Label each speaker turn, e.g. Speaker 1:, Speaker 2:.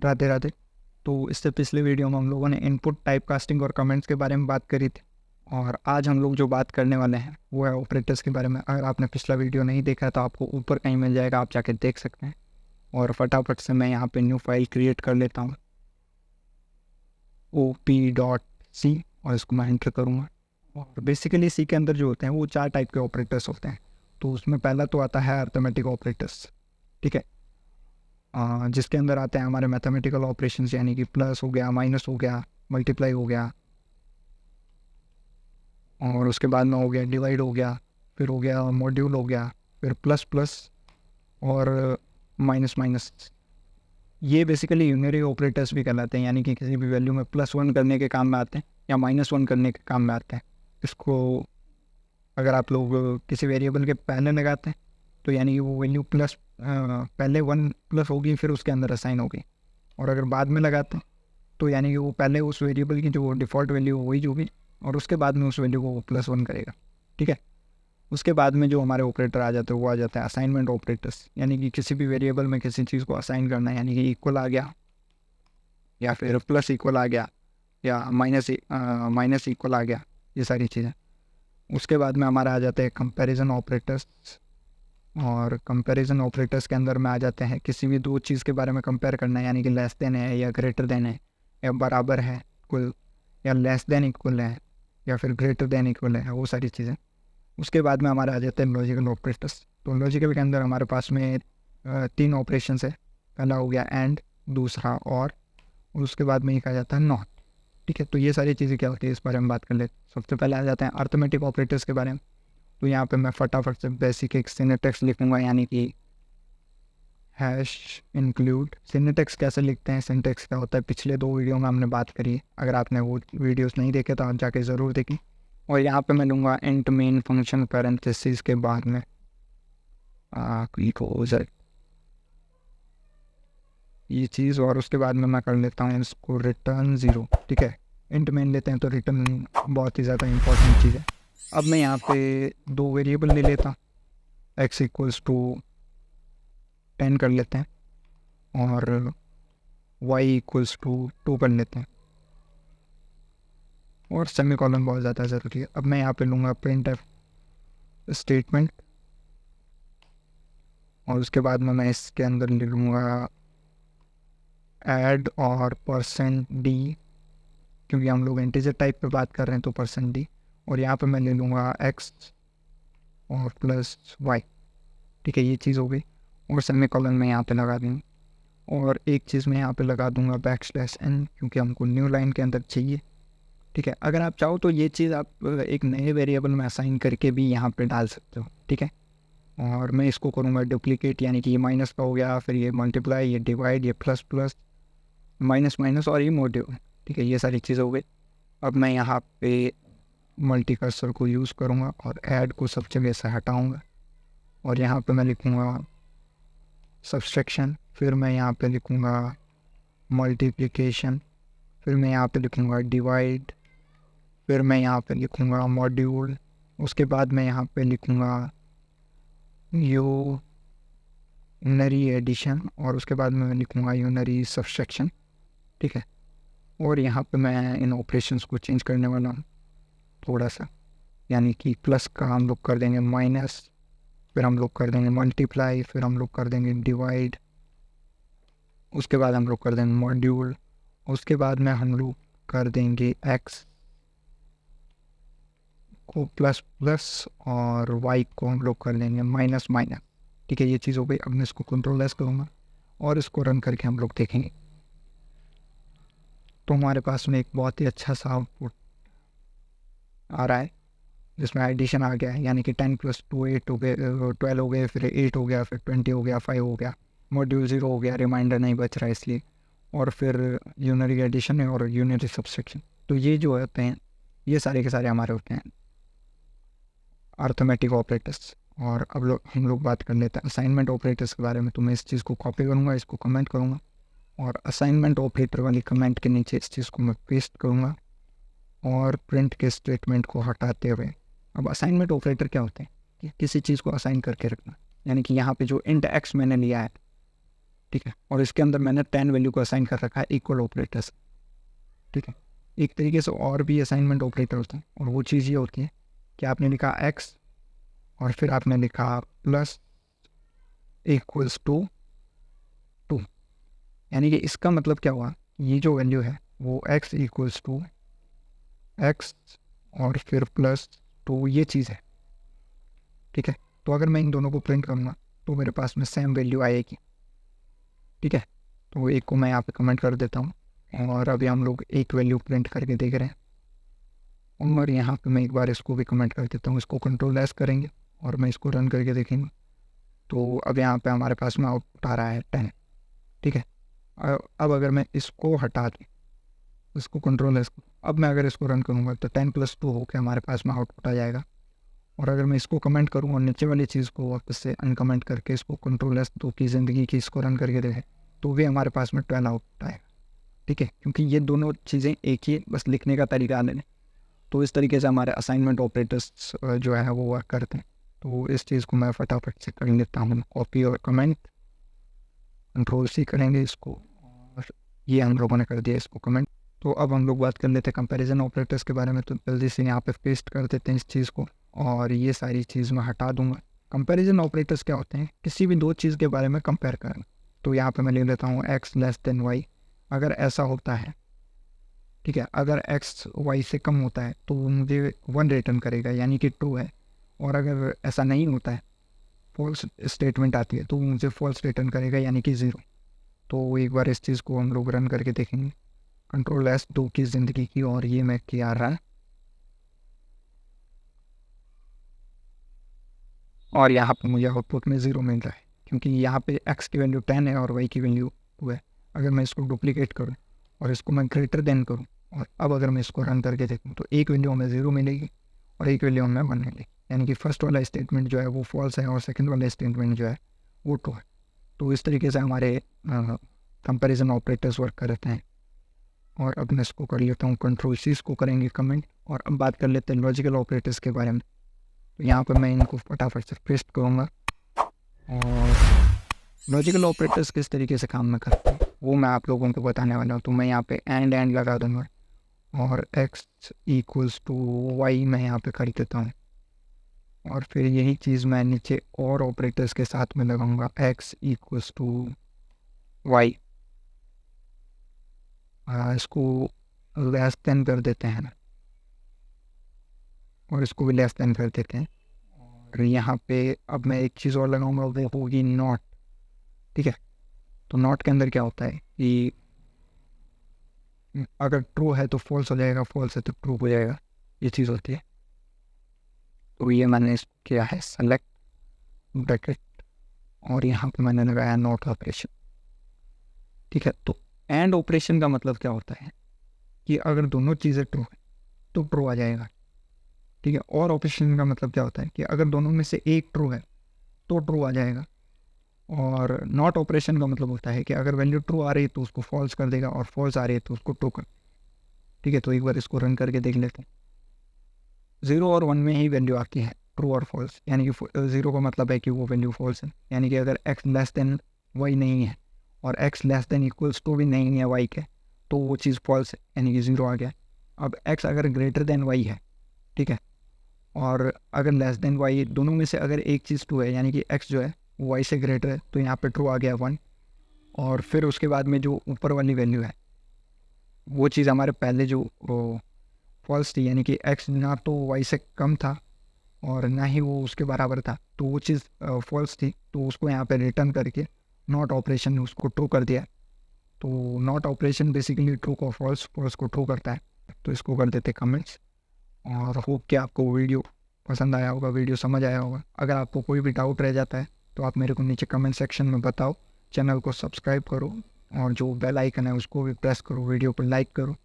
Speaker 1: राधे राधे। तो इससे पिछले वीडियो में हम लोगों ने इनपुट टाइप कास्टिंग और कमेंट्स के बारे में बात करी थी, और आज हम लोग जो बात करने वाले हैं वो है ऑपरेटर्स के बारे में। अगर आपने पिछला वीडियो नहीं देखा है तो आपको ऊपर कहीं मिल जाएगा, आप जाके देख सकते हैं। और फटाफट से मैं यहाँ पे न्यू फाइल क्रिएट कर लेता हूँ op.c, और इसको मैं एंटर करूँगा। और बेसिकली सी के अंदर जो होते हैं वो 4 टाइप के ऑपरेटर्स होते हैं। तो उसमें पहला तो आता है अर्थमेटिक ऑपरेटर्स, ठीक है, जिसके अंदर आते हैं हमारे मैथमेटिकल ऑपरेशंस, यानी कि प्लस हो गया, माइनस हो गया, मल्टीप्लाई हो गया, और उसके बाद में हो गया डिवाइड हो गया, फिर हो गया मॉड्यूल हो गया, फिर प्लस प्लस और माइनस माइनस। ये बेसिकली यूनरी ऑपरेटर्स भी कहलाते हैं, यानी कि किसी भी वैल्यू में +1 करने के काम में आते हैं या -1 करने के काम में आते हैं। इसको अगर आप लोग किसी वेरिएबल के पहले लगाते हैं तो यानी कि वो वैल्यू प्लस पहले 1 प्लस होगी, फिर उसके अंदर असाइन होगी। और अगर बाद में लगाते हैं तो यानी कि वो पहले उस वेरिएबल की जो डिफ़ॉल्ट वैल्यू है वही होगी, और उसके बाद में उस वैल्यू को वो +1 करेगा, ठीक है। उसके बाद में जो हमारे ऑपरेटर आ जाते हैं वो आ जाता है असाइनमेंट ऑपरेटर्स, यानी कि किसी भी वेरिएबल में किसी चीज़ को असाइन करना है, यानी कि इक्वल आ गया या फिर प्लस इक्वल आ गया या माइनस इक्वल आ गया, ये सारी चीज़ें। उसके बाद में हमारा आ जाते हैं कंपैरिजन ऑपरेटर्स, और कंपैरिजन ऑपरेटर्स के अंदर में आ जाते हैं किसी भी दो चीज़ के बारे में कंपेयर करना है, यानी कि लेस देन है या ग्रेटर देन है या बराबर है इक्वल, या लेस देन इक्वल है या फिर ग्रेटर देन इक्वल है, वो सारी चीज़ें। उसके बाद में हमारा आ जाते हैं लॉजिकल ऑपरेटर्स। तो लॉजिकल के अंदर हमारे पास में 3 ऑपरेशंस है। पहला हो गया एंड, दूसरा और उसके बाद में एक आ जाता है नॉट, ठीक है। तो ये सारी चीज़ें क्या होती है इस बारे में बात कर लेते हैं। सबसे पहले आ जाते हैं अर्थमेटिक ऑपरेटर्स के बारे में। तो यहाँ पे मैं फटाफट से बेसिक एक सिनेटेक्स लिखूँगा, यानी कि हैश इंक्लूड। सिनेटेक्स कैसे लिखते हैं, सिंटेक्स क्या होता है, पिछले 2 वीडियो में हमने बात करी है। अगर आपने वो वीडियोस नहीं देखे तो आप जाके ज़रूर देखें। और यहाँ पे मैं लूँगा इंट मेन फंक्शन पैरेंथेसिस के बाद में क्लोजर, ये चीज़, और उसके बाद में मैं कर लेता हूँ इसको रिटर्न 0, ठीक है। इंट मेन लेते हैं तो रिटर्न बहुत ही ज़्यादा इंपॉर्टेंट चीज़ है। अब मैं यहाँ पे 2 वेरिएबल ले लेता हूँ, x इक्वल्स टू 10 कर लेते हैं और y इक्वल्स टू 2 कर लेते हैं, और सेमी कॉलन बहुत ज़्यादा ज़रूरी है। अब मैं यहाँ पे लूँगा printf स्टेटमेंट, और उसके बाद में मैं इसके अंदर ले लूँगा ऐड और %d, क्योंकि हम लोग इंटीजर टाइप पे बात कर रहे हैं तो %d, और यहाँ पे मैं ले लूँगा x और प्लस y, ठीक है। ये चीज़ हो गई, और सेमी कॉलन में यहाँ पे लगा देंगे, और एक चीज़ मैं यहाँ पे लगा दूंगा \n, क्योंकि हमको न्यू लाइन के अंदर चाहिए, ठीक है। अगर आप चाहो तो ये चीज़ आप एक नए वेरिएबल में असाइन करके भी यहाँ पे डाल सकते हो, ठीक है। और मैं इसको करूँगा डुप्लीकेट, यानी कि ये माइनस का हो गया, फिर ये मल्टीप्लाई, ये डिवाइड, ये प्लस प्लस, माइनस माइनस, और ये मॉड्यूल, ठीक है। ये सारी चीज़ हो गई। अब मैं यहाँ पे मल्टी कर्सर को यूज़ करूँगा और ऐड को सब जगह से हटाऊँगा, और यहाँ पे मैं लिखूँगा सब्सट्रैक्शन, फिर मैं यहाँ पे लिखूँगा मल्टीप्लिकेशन, फिर मैं यहाँ पे लिखूँगा डिवाइड, फिर मैं यहाँ पे लिखूँगा मॉड्यूल, उसके बाद मैं यहाँ पे लिखूँगा यूनरी एडिशन, और उसके बाद मैं लिखूँगा यूनरी सब्सट्रैक्शन, ठीक है। और यहाँ पे मैं इन ऑपरेशंस को चेंज करने वाला हूँ थोड़ा सा, यानी कि प्लस का हम लोग कर देंगे माइनस, फिर हम लोग कर देंगे मल्टीप्लाई, फिर हम लोग कर देंगे डिवाइड, उसके बाद हम लोग कर देंगे मॉड्यूल, उसके बाद में हम लोग कर देंगे x को प्लस प्लस और y को हम लोग कर देंगे माइनस माइनस, ठीक है। ये चीज़ हो गई। अब मैं इसको कंट्रोल एस करूँगा और इसको रन करके हम लोग देखेंगे, तो हमारे पास में एक बहुत ही अच्छा सा आउटपुट आ रहा है, जिसमें एडिशन आ गया है, यानी कि 10 + 2 8 हो गए, 12 हो गए, फिर 8 हो गया, फिर 20 हो गया, 5 हो गया, मॉड्यूल 0 हो गया, रिमाइंडर नहीं बच रहा है इसलिए, और फिर यूनरी एडिशन है और यूनरी सब्सट्रैक्शन। तो ये जो होते हैं ये सारे के सारे हमारे होते हैं अर्थमेटिक ऑपरेटर्स। और अब हम लोग बात कर लेते हैं असाइनमेंट ऑपरेटर्स के बारे में। तो मैं इस चीज़ को कॉपी करूँगा, इसको कमेंट करूँगा, और असाइनमेंट ऑपरेटर वाली कमेंट के नीचे इस चीज़ को मैं पेस्ट करूँगा, और प्रिंट के स्टेटमेंट को हटाते हुए। अब असाइनमेंट ऑपरेटर क्या होते हैं कि किसी चीज़ को असाइन करके रखना, यानी कि यहाँ पे जो इंट x मैंने लिया है ठीक है, और इसके अंदर मैंने 10 वैल्यू को असाइन कर रखा है इक्वल ऑपरेटर्स, ठीक है। एक तरीके से और भी असाइनमेंट ऑपरेटर होते हैं, और वो चीज़ ये होती है कि आपने लिखा x और फिर आपने लिखा प्लस इक्वल्स टू 2, यानी कि इसका मतलब क्या हुआ, ये जो वैल्यू है वो x इक्वल्स टू x और फिर प्लस 2 ये चीज़ है, ठीक है। तो अगर मैं इन दोनों को प्रिंट करूँगा तो मेरे पास में सेम वैल्यू आएगी, ठीक है। तो एक को मैं यहाँ पे कमेंट कर देता हूँ, और अभी हम लोग एक वैल्यू प्रिंट करके देख रहे हैं, और यहाँ पे मैं एक बार इसको भी कमेंट कर देता हूँ, इसको कंट्रोल एस करेंगे और मैं इसको रन करके देखेंगे। तो अब यहाँ पे हमारे पास में आउटपुट आ रहा है 10, ठीक है। अब अगर मैं इसको हटा दूँ, इसको कंट्रोल एस, अब मैं अगर इसको रन करूँगा तो 10 + 2 होकर हमारे पास में आउटपुट आ जाएगा। और अगर मैं इसको कमेंट करूँ और नीचे वाली चीज़ को वापस से अनकमेंट करके इसको कंट्रोल एस 2 की ज़िंदगी की इसको रन करके देखें तो भी हमारे पास में 12 आउटपुट आएगा, ठीक है। क्योंकि ये दोनों चीज़ें एक ही, बस लिखने का तरीका अलग है। तो इस तरीके से हमारे असाइनमेंट ऑपरेटर्स जो है वो वर्क करते हैं। तो इस चीज़ को मैं फटाफट से कर लेता हूँ, कॉपी और कमेंट, कंट्रोल सी करेंगे इसको, और ये हम लोगों ने कर दिया इसको कमेंट। तो अब हम लोग बात कर लेते हैं कंपैरिजन ऑपरेटर्स के बारे में। तो जल्दी से यहाँ पे पेस्ट कर देते हैं इस चीज़ को, और ये सारी चीज़ मैं हटा दूंगा। कंपैरिजन ऑपरेटर्स क्या होते हैं, किसी भी दो चीज़ के बारे में कंपेयर करना। तो यहाँ पे मैं लिख देता हूँ x < y, अगर ऐसा होता है, ठीक है, अगर x y से कम होता है तो वो मुझे 1 रिटर्न करेगा, यानी कि ट्रू है। और अगर ऐसा नहीं होता है, फॉल्स स्टेटमेंट आती है, तो वो मुझे फॉल्स रिटर्न करेगा, यानी कि 0। तो एक बार इस चीज़ को हम लोग रन करके देखेंगे, कंट्रोल एस 2 की ज़िंदगी की, और ये मैं किया रहा, और यहाँ पर मुझे आउटपुट में 0 मिल रहा है, क्योंकि यहाँ पे x की वैल्यू 10 है और y की वैल्यू 2 है। अगर मैं इसको डुप्लीकेट करूँ और इसको मैं ग्रेटर देन करूँ, और अब अगर मैं इसको रन करके देखूँ तो एक वैल्यू हमें 0 मिलेगी और एक वैल्यू हमें 1 मिलेगी, यानी कि फर्स्ट वाला स्टेटमेंट जो है वो फॉल्स है और सेकंड वाला स्टेटमेंट जो है वो ट्रू है। तो इस तरीके से हमारे कंपैरिजन ऑपरेटर्स वर्क करते हैं। और अब मैं इसको कर लेता हूँ कंट्रोल सी, इसको करेंगे कमेंट, और अब बात कर लेते हैं लॉजिकल ऑपरेटर्स के बारे में। तो यहाँ पर मैं इनको फटाफट से पेस्ट करूँगा, और लॉजिकल ऑपरेटर्स किस तरीके से काम में करते हैं वो मैं आप लोगों को बताने वाला हूँ। तो मैं यहाँ पे एंड लगा दूँगा, और x = y मैं यहाँ पे कर देता हूँ, और फिर यही चीज़ मैं नीचे और ऑपरेटर्स के साथ में लगाऊंगा, x = y, इसको लेस देन कर देते हैं ना, और इसको भी लेस देन कर देते हैं। और यहाँ पे अब मैं एक चीज़ और लगाऊंगा, वो होगी नॉट, ठीक है। तो नॉट के अंदर क्या होता है कि अगर ट्रू है तो फॉल्स हो जाएगा, फॉल्स है तो ट्रू हो जाएगा, ये चीज़ होती है। तो ये मैंने किया है सेलेक्ट ब्रैकेट, और यहाँ पे मैंने लगाया नॉट ऑपरेशन, ठीक है। तो एंड ऑपरेशन का मतलब क्या होता है कि अगर दोनों चीज़ें ट्रू है तो ट्रू आ जाएगा, ठीक है। और ऑपरेशन का मतलब क्या होता है कि अगर दोनों में से एक ट्रू है तो ट्रू आ जाएगा। और नॉट ऑपरेशन का मतलब होता है कि अगर वैल्यू ट्रू आ रही है तो उसको फॉल्स कर देगा, और फॉल्स आ रही है तो उसको ट्रू कर, ठीक है। तो एक बार इसको रन करके देख लेते हैं। 0 और 1 में ही वैल्यू आती है ट्रू और फॉल्स, यानी कि 0 का मतलब है कि वो वैल्यू फॉल्स है, यानी कि अगर x < y नहीं है और x <= भी नहीं है y के, तो वो चीज़ फॉल्स है, यानी कि 0 आ गया। अब x अगर ग्रेटर देन y है, ठीक है, और अगर लेस देन y, दोनों में से अगर एक चीज़ ट्रू है, यानी कि x जो है वो y से ग्रेटर है, तो यहाँ पे ट्रू आ गया 1। और फिर उसके बाद में जो ऊपर वाली वैल्यू है वो चीज़ हमारे पहले जो फॉल्स थी, यानी कि x ना तो y से कम था और ना ही वो उसके बराबर था, तो वो चीज़ फॉल्स थी। तो उसको यहाँ पे रिटर्न करके नॉट ऑपरेशन ने उसको ट्रू कर दिया। तो नॉट ऑपरेशन बेसिकली ट्रू को फॉल्स, फॉल्स को ट्रू करता है। तो इसको कर देते कमेंट्स, और होप कि आपको वीडियो पसंद आया होगा, वीडियो समझ आया होगा। अगर आपको कोई भी डाउट रह जाता है तो आप मेरे को नीचे कमेंट सेक्शन में बताओ। चैनल को सब्सक्राइब करो, और जो बेल आइकन है उसको भी प्रेस करो, वीडियो को लाइक करो,